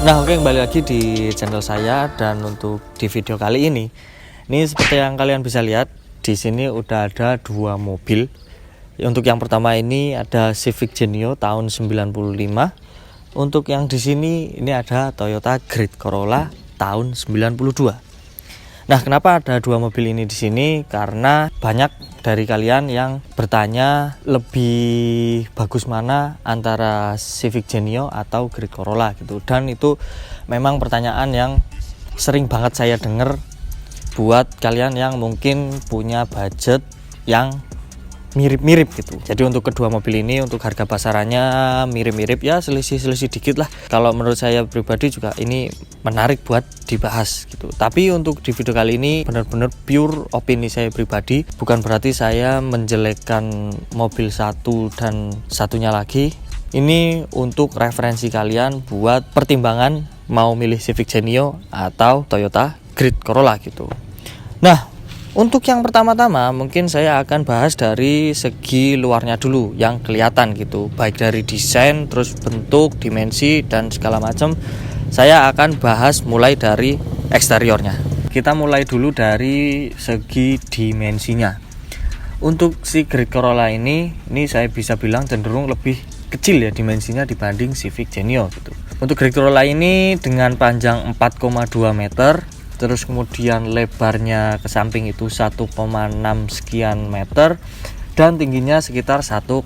Nah oke, kembali lagi di channel saya. Dan untuk di video kali ini seperti yang kalian bisa lihat, di sini udah ada dua mobil. Untuk yang pertama ini ada Civic Genio tahun 95. Untuk yang di sini ini ada Toyota Great Corolla tahun 92. Nah, kenapa ada dua mobil ini di sini? Karena banyak dari kalian yang bertanya lebih bagus mana antara Civic Genio atau Great Corolla gitu. Dan itu memang pertanyaan yang sering banget saya dengar buat kalian yang mungkin punya budget yang mirip-mirip gitu. Jadi untuk kedua mobil ini untuk harga pasarannya mirip-mirip ya, selisih dikit lah. Kalau menurut saya pribadi juga ini menarik buat dibahas gitu. Tapi untuk di video kali ini benar-benar pure opini saya pribadi, bukan berarti saya menjelekkan mobil satu dan satunya lagi. Ini untuk referensi kalian buat pertimbangan mau milih Civic Genio atau Toyota Great Corolla gitu. Nah, untuk yang pertama-tama mungkin saya akan bahas dari segi luarnya dulu yang kelihatan gitu, baik dari desain, terus bentuk, dimensi dan segala macam. Saya akan bahas mulai dari eksteriornya. Kita mulai dulu dari segi dimensinya. Untuk si Great Corolla ini saya bisa bilang cenderung lebih kecil ya dimensinya dibanding Civic Genio gitu. Untuk Great Corolla ini dengan panjang 4,2 meter, terus kemudian lebarnya ke samping itu 1,6 sekian meter dan tingginya sekitar 1,3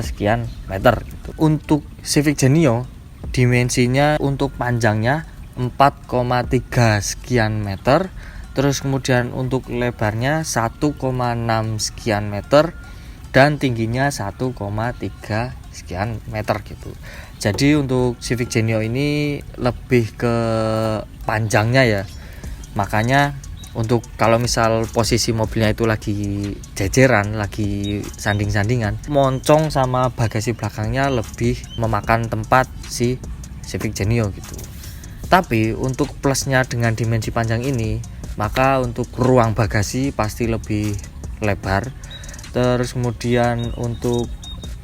sekian meter gitu. Untuk Civic Genio dimensinya untuk panjangnya 4,3 sekian meter, terus kemudian untuk lebarnya 1,6 sekian meter dan tingginya 1,3 sekian meter gitu. Jadi untuk Civic Genio ini lebih ke panjangnya ya. Makanya untuk kalau misal posisi mobilnya itu lagi jejeran, lagi sanding-sandingan, moncong sama bagasi belakangnya lebih memakan tempat si Civic Genio gitu. Tapi untuk plusnya dengan dimensi panjang ini, maka untuk ruang bagasi pasti lebih lebar. Terus kemudian untuk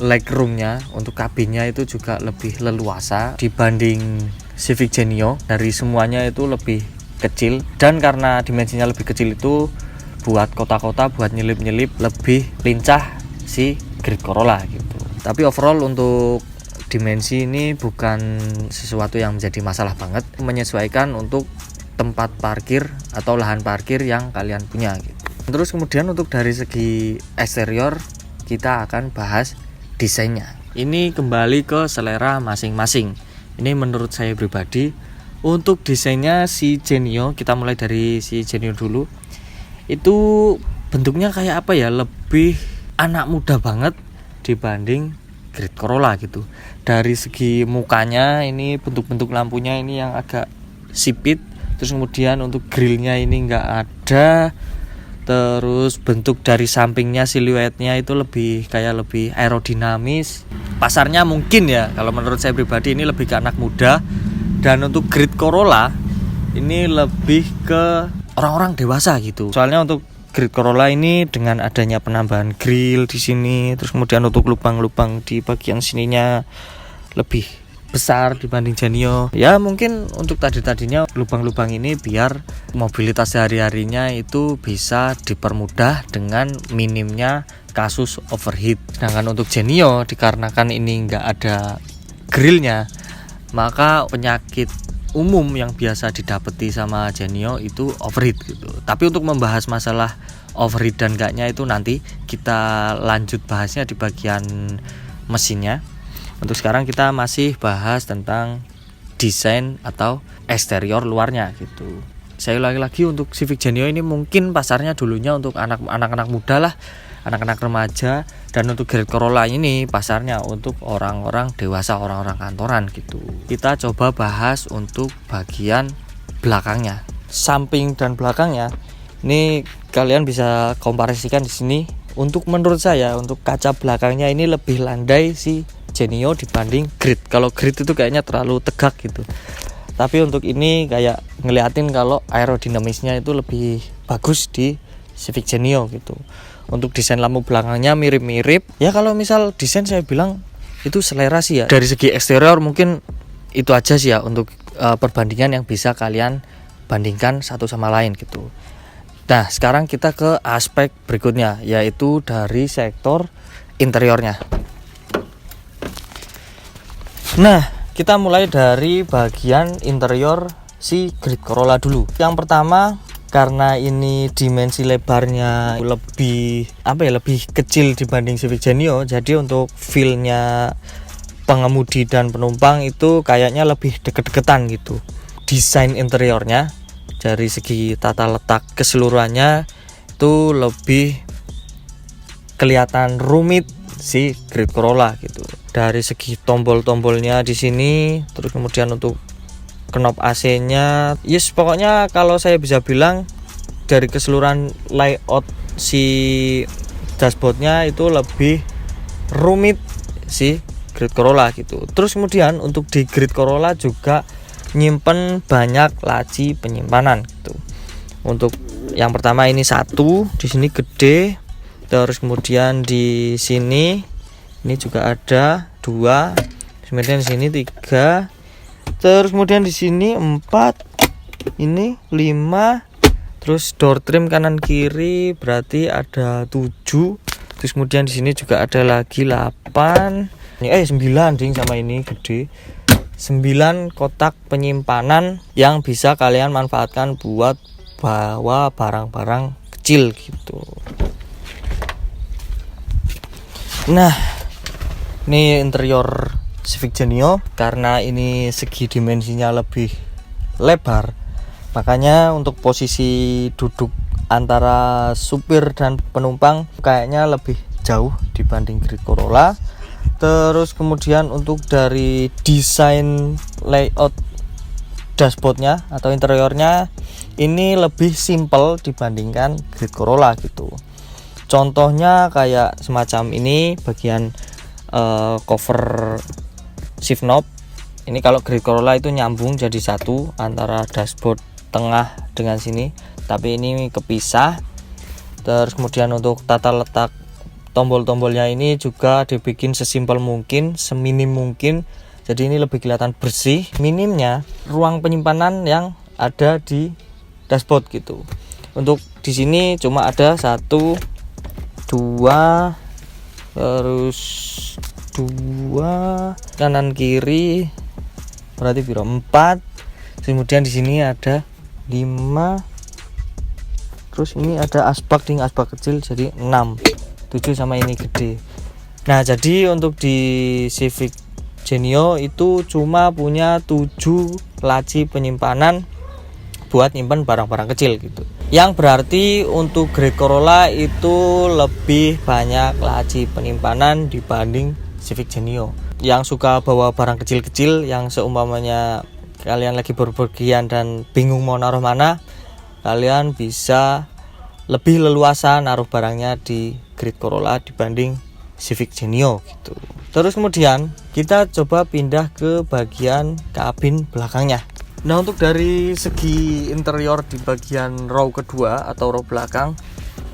legroomnya, untuk kabinnya itu juga lebih leluasa dibanding Civic Genio. Dari semuanya itu lebih kecil, dan karena dimensinya lebih kecil itu buat kota-kota, buat nyelip-nyelip lebih lincah si Great Corolla gitu. Tapi overall untuk dimensi ini bukan sesuatu yang menjadi masalah banget, menyesuaikan untuk tempat parkir atau lahan parkir yang kalian punya gitu. Terus kemudian untuk dari segi eksterior kita akan bahas desainnya. Ini kembali ke selera masing-masing. Ini menurut saya pribadi. Untuk desainnya si Genio, kita mulai dari si Genio dulu. Itu bentuknya kayak apa ya? Lebih anak muda banget dibanding Great Corolla gitu. Dari segi mukanya ini bentuk-bentuk lampunya ini yang agak sipit. Terus kemudian untuk grillnya ini nggak ada. Terus bentuk dari sampingnya, siluetnya itu lebih aerodinamis. Pasarnya mungkin ya, kalau menurut saya pribadi ini lebih ke anak muda. Dan untuk Great Corolla ini lebih ke orang-orang dewasa gitu. Soalnya untuk Great Corolla ini dengan adanya penambahan grill di sini, terus kemudian untuk lubang-lubang di bagian sininya lebih besar dibanding Genio. Ya mungkin untuk tadinya lubang-lubang ini biar mobilitas sehari-harinya itu bisa dipermudah dengan minimnya kasus overheat. Sedangkan untuk Genio dikarenakan ini nggak ada grillnya, maka penyakit umum yang biasa didapati sama Genio itu overheat gitu. Tapi untuk membahas masalah overheat dan enggaknya itu nanti kita lanjut bahasnya di bagian mesinnya. Untuk sekarang kita masih bahas tentang desain atau eksterior luarnya gitu. Saya ulangi lagi, untuk Civic Genio ini mungkin pasarnya dulunya untuk anak-anak muda lah, anak-anak remaja. Dan untuk Great Corolla ini pasarnya untuk orang-orang dewasa, orang-orang kantoran gitu. Kita coba bahas untuk bagian belakangnya, samping dan belakangnya. Ini kalian bisa komparasikan di sini. Untuk menurut saya untuk kaca belakangnya ini lebih landai si Genio dibanding Great. Kalau Great itu kayaknya terlalu tegak gitu. Tapi untuk ini kayak ngeliatin kalau aerodinamisnya itu lebih bagus di Civic Genio gitu. Untuk desain lampu belakangnya mirip-mirip. Ya kalau misal desain saya bilang itu selera sih ya. Dari segi eksterior mungkin itu aja sih ya untuk perbandingan yang bisa kalian bandingkan satu sama lain gitu. Nah, sekarang kita ke aspek berikutnya, yaitu dari sektor interiornya. Nah, kita mulai dari bagian interior si Great Corolla dulu. Yang pertama, karena ini dimensi lebarnya lebih kecil dibanding Civic Genio, jadi untuk feel-nya pengemudi dan penumpang itu kayaknya lebih deket-deketan gitu. Desain interiornya dari segi tata letak keseluruhannya itu lebih kelihatan rumit si Great Corolla gitu. Dari segi tombol-tombolnya di sini, terus kemudian untuk knob AC-nya, yes, pokoknya kalau saya bisa bilang dari keseluruhan layout si dashboardnya itu lebih rumit si Great Corolla gitu. Terus kemudian untuk di Great Corolla juga nyimpen banyak laci penyimpanan gitu. Untuk yang pertama ini satu, di sini gede. Terus kemudian di sini ini juga ada 2. Kemudian di sini 3. Terus kemudian di sini 4. Ini 5. Terus door trim kanan kiri berarti ada 7. Terus kemudian di sini juga ada lagi 8. 9 ding sama ini gede. 9 kotak penyimpanan yang bisa kalian manfaatkan buat bawa barang-barang kecil gitu. Nah, ini interior Civic Genio. Karena ini segi dimensinya lebih lebar, makanya untuk posisi duduk antara supir dan penumpang kayaknya lebih jauh dibanding Great Corolla. Terus kemudian untuk dari desain layout dashboardnya atau interiornya ini lebih simple dibandingkan Great Corolla gitu. Contohnya kayak semacam ini bagian cover shift knob. Ini kalau Great Corolla itu nyambung jadi satu antara dashboard tengah dengan sini, tapi ini kepisah. Terus kemudian untuk tata letak tombol-tombolnya ini juga dibikin sesimpel mungkin, seminim mungkin. Jadi ini lebih kelihatan bersih. Minimnya ruang penyimpanan yang ada di dashboard gitu. Untuk di sini cuma ada 1, 2, terus 2 kanan kiri berarti 4. Kemudian di sini ada 5. Terus ini ada asbak kecil jadi 6. 7 sama ini gede. Nah, jadi untuk di Civic Genio itu cuma punya 7 laci penyimpanan buat nyimpen barang-barang kecil gitu. Yang berarti untuk Great Corolla itu lebih banyak laci penyimpanan dibanding Civic Genio. Yang suka bawa barang kecil-kecil, yang seumpamanya kalian lagi berpergian dan bingung mau naruh mana, kalian bisa lebih leluasa naruh barangnya di Great Corolla dibanding Civic Genio gitu. Terus kemudian kita coba pindah ke bagian kabin belakangnya. Nah, untuk dari segi interior di bagian row kedua atau row belakang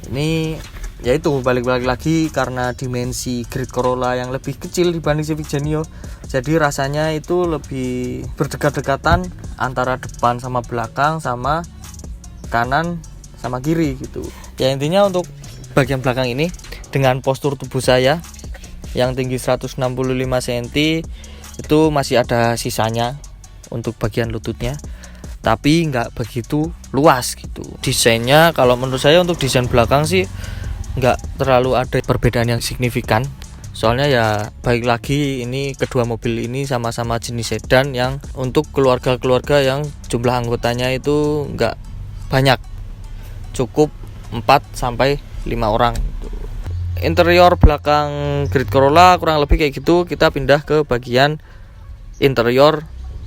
ini, yaitu balik lagi karena dimensi Great Corolla yang lebih kecil dibanding Civic Genio, jadi rasanya itu lebih berdekat-dekatan antara depan sama belakang sama kanan sama kiri gitu. Ya intinya untuk bagian belakang ini dengan postur tubuh saya yang tinggi 165 cm itu masih ada sisanya untuk bagian lututnya, tapi nggak begitu luas gitu. Desainnya kalau menurut saya untuk desain belakang sih nggak terlalu ada perbedaan yang signifikan. Soalnya ya baik lagi ini kedua mobil ini sama-sama jenis sedan yang untuk keluarga-keluarga yang jumlah anggotanya itu nggak banyak, cukup 4-5 orang gitu. Interior belakang Great Corolla kurang lebih kayak gitu. Kita pindah ke bagian interior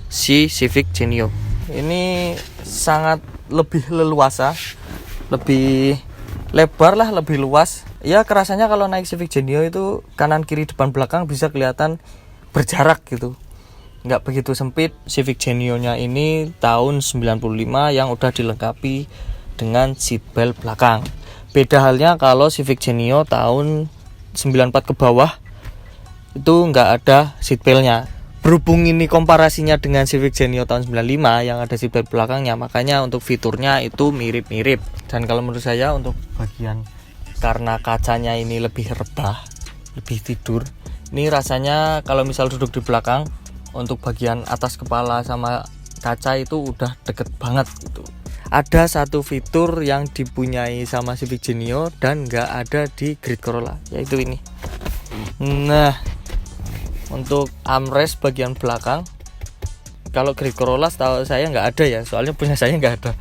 si Civic Genio. Ini sangat lebih leluasa, lebih lebar lah, lebih luas. Ya kerasanya kalau naik Civic Genio itu kanan kiri depan belakang bisa kelihatan berjarak gitu, nggak begitu sempit. Civic Genio-nya ini tahun 95 yang udah dilengkapi dengan seatbelt belakang. Beda halnya kalau Civic Genio tahun 94 ke bawah itu nggak ada seatbeltnya. berhubung ini komparasinya dengan Civic Genio tahun 95 yang ada seatbelt belakangnya, makanya untuk fiturnya itu mirip-mirip. Dan kalau menurut saya untuk bagian karena kacanya ini lebih rebah, lebih tidur, ini rasanya kalau misal duduk di belakang, untuk bagian atas kepala sama kaca itu udah deket banget gitu. Ada satu fitur yang dipunyai sama Civic Genio dan nggak ada di Great Corolla, yaitu ini. Nah, untuk armrest bagian belakang, kalau Great Corolla setahu saya nggak ada ya, soalnya punya saya nggak ada.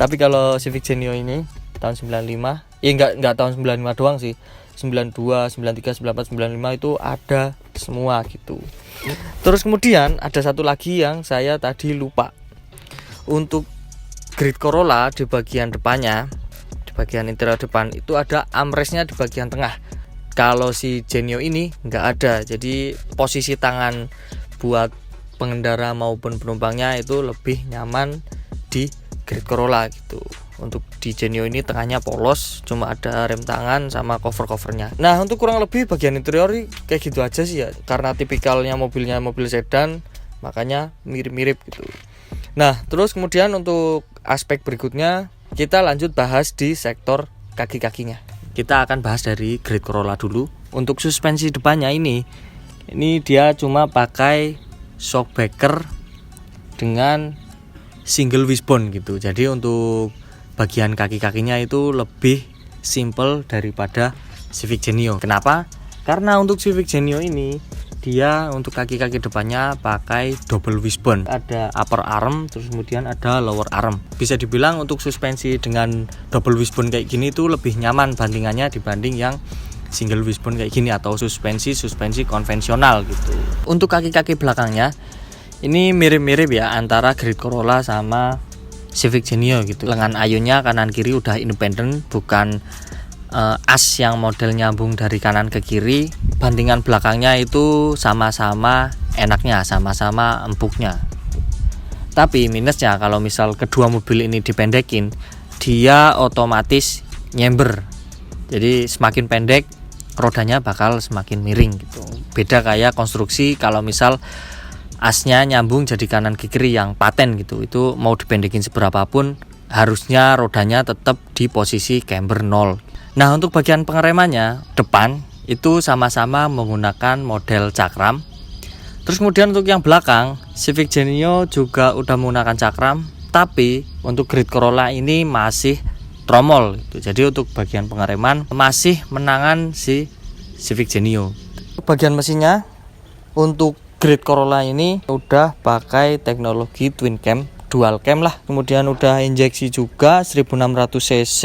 Tapi kalau Civic Genio ini tahun 95, nggak tahun 95 doang sih, 92, 93, 94, 95 itu ada semua gitu. Terus kemudian ada satu lagi yang saya tadi lupa. Untuk Great Corolla di bagian depannya, di bagian interior depan itu ada armrestnya di bagian tengah. Kalau si Genio ini nggak ada, jadi posisi tangan buat pengendara maupun penumpangnya itu lebih nyaman di Great Corolla gitu. Untuk di Genio ini tengahnya polos, cuma ada rem tangan sama cover-covernya. Nah, untuk kurang lebih bagian interior kayak gitu aja sih ya, karena tipikalnya mobilnya mobil sedan, makanya mirip-mirip gitu. Nah, terus kemudian untuk aspek berikutnya kita lanjut bahas di sektor kaki-kakinya. Kita akan bahas dari Great Corolla dulu. Untuk suspensi depannya ini dia cuma pakai shockbreaker dengan single wishbone gitu. Jadi untuk bagian kaki-kakinya itu lebih simple daripada Civic Genio. Kenapa? Karena untuk Civic Genio ini dia untuk kaki-kaki depannya pakai double wishbone. Ada upper arm, terus kemudian ada lower arm. Bisa dibilang untuk suspensi dengan double wishbone kayak gini itu lebih nyaman bandingannya dibanding yang single wishbone kayak gini atau suspensi konvensional gitu. Untuk kaki-kaki belakangnya ini mirip-mirip ya antara Great Corolla sama Civic Genio gitu. Lengan ayunnya kanan kiri udah independen, bukan as yang model nyambung dari kanan ke kiri. Bandingan belakangnya itu sama-sama enaknya, sama-sama empuknya. Tapi minusnya kalau misal kedua mobil ini dipendekin, dia otomatis nyember. Jadi semakin pendek rodanya bakal semakin miring gitu. Beda kayak konstruksi kalau misal asnya nyambung jadi kanan ke kiri yang paten gitu, itu mau dipendekin seberapapun harusnya rodanya tetap di posisi camber 0. Nah, untuk bagian pengeremannya depan itu sama-sama menggunakan model cakram. Terus kemudian untuk yang belakang Civic Genio juga udah menggunakan cakram, tapi untuk Great Corolla ini masih tromol gitu. Jadi untuk bagian pengereman masih menangan si Civic Genio. Bagian mesinnya untuk Great Corolla ini udah pakai teknologi twin cam, dual cam lah. Kemudian udah injeksi juga 1600 cc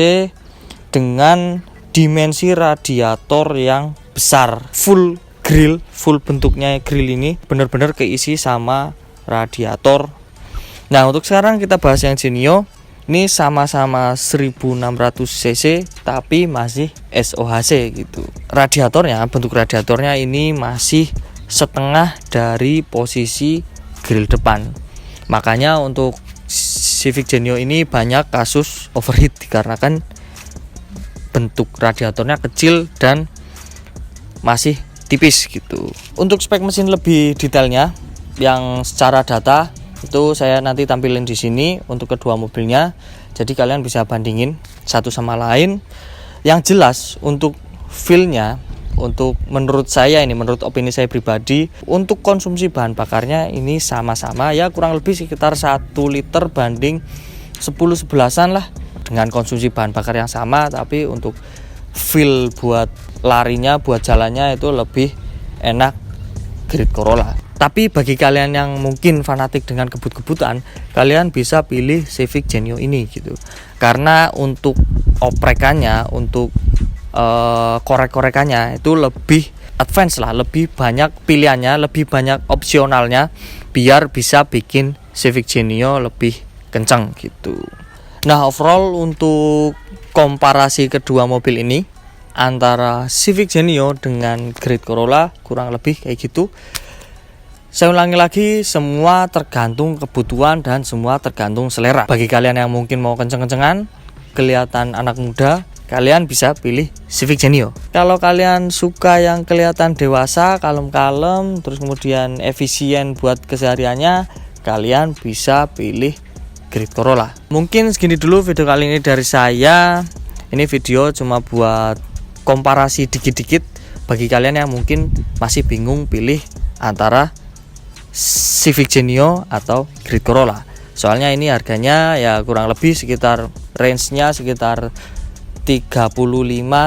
dengan dimensi radiator yang besar, full grill, full bentuknya grill ini benar-benar keisi sama radiator. Nah, untuk sekarang kita bahas yang Genio. Ini sama-sama 1600 cc tapi masih SOHC gitu. Radiatornya, bentuk radiatornya ini masih setengah dari posisi grill depan. Makanya untuk Civic Genio ini banyak kasus overheat dikarenakan bentuk radiatornya kecil dan masih tipis gitu. Untuk spek mesin lebih detailnya yang secara data itu saya nanti tampilin di sini untuk kedua mobilnya. Jadi kalian bisa bandingin satu sama lain. Yang jelas untuk feel-nya, untuk menurut saya ini, menurut opini saya pribadi, untuk konsumsi bahan bakarnya ini sama-sama ya, kurang lebih sekitar 1 liter banding 10-11an lah, dengan konsumsi bahan bakar yang sama. Tapi untuk feel buat larinya, buat jalannya itu lebih enak Great Corolla. Tapi bagi kalian yang mungkin fanatik dengan kebut-kebutan, kalian bisa pilih Civic Genio ini gitu. Karena untuk oprekannya, untuk korek-korekannya itu lebih advance lah, lebih banyak pilihannya, lebih banyak opsionalnya, biar bisa bikin Civic Genio lebih kencang gitu. Nah, overall untuk komparasi kedua mobil ini antara Civic Genio dengan Great Corolla kurang lebih kayak gitu. Saya ulangi lagi, semua tergantung kebutuhan dan semua tergantung selera. Bagi kalian yang mungkin mau kenceng-kencengan, kelihatan anak muda, kalian bisa pilih Civic Genio. Kalau kalian suka yang kelihatan dewasa, kalem-kalem, terus kemudian efisien buat kesehariannya, kalian bisa pilih Great Corolla. Mungkin segini dulu video kali ini dari saya. Ini video cuma buat komparasi dikit-dikit bagi kalian yang mungkin masih bingung pilih antara Civic Genio atau Great Corolla. Soalnya ini harganya ya kurang lebih sekitar range-nya sekitar 35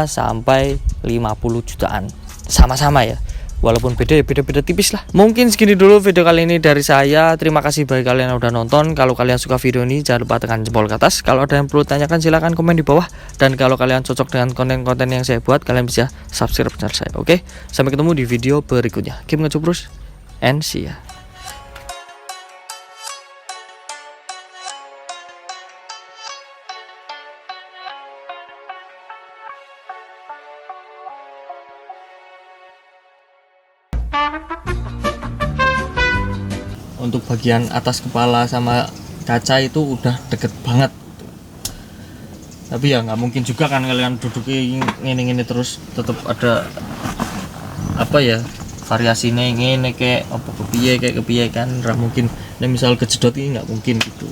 sampai 50 jutaan. Sama-sama ya. Walaupun beda ya beda-beda tipis lah. Mungkin segini dulu video kali ini dari saya. Terima kasih bagi kalian yang udah nonton. Kalau kalian suka video ini jangan lupa tekan jempol ke atas. Kalau ada yang perlu tanyakan silahkan komen di bawah. Dan kalau kalian cocok dengan konten-konten yang saya buat, kalian bisa subscribe channel saya. Oke, sampai ketemu di video berikutnya. Keep ngecuprus and see ya. Untuk bagian atas kepala sama kaca itu udah deket banget, tapi ya nggak mungkin juga kan kalian duduknya ini terus, tetap ada apa ya variasinya ini kayak apa kepiye kan, nggak mungkin. Nah misal kejedot ini nggak mungkin gitu.